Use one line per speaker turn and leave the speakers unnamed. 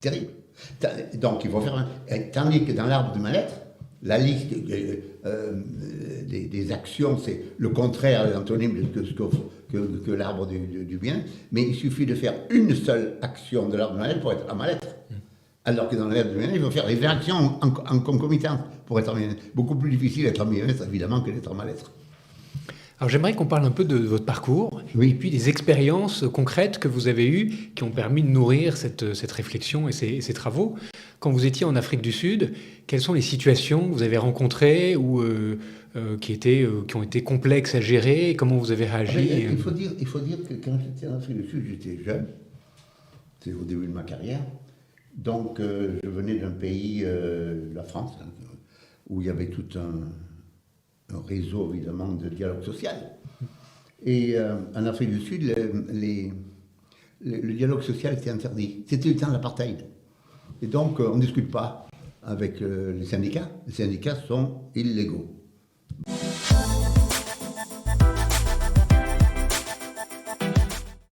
Terrible. Donc il faut faire tandis que dans l'arbre du mal-être, la liste des actions, c'est le contraire, l'antonyme de ce que l'arbre du bien, mais il suffit de faire une seule action de l'arbre du mal-être pour être en mal-être. Alors que dans l'arbre du bien-être, il faut faire les 20 actions en concomitance pour être en bien-être. Beaucoup plus difficile d'être en bien-être, évidemment, que d'être en mal-être.
Alors j'aimerais qu'on parle un peu de votre parcours, et puis des expériences concrètes que vous avez eues qui ont permis de nourrir cette réflexion et ces travaux. Quand vous étiez en Afrique du Sud, quelles sont les situations que vous avez rencontrées ou qui ont été complexes à gérer et comment vous avez réagi?
Il faut dire que quand j'étais en Afrique du Sud, j'étais jeune. C'est au début de ma carrière. Donc je venais d'un pays, la France, hein, où il y avait tout un réseau évidemment de dialogue social. Et en Afrique du Sud, le dialogue social était interdit. C'était le temps de l'apartheid. Et donc on ne discute pas avec les syndicats. Les syndicats sont illégaux.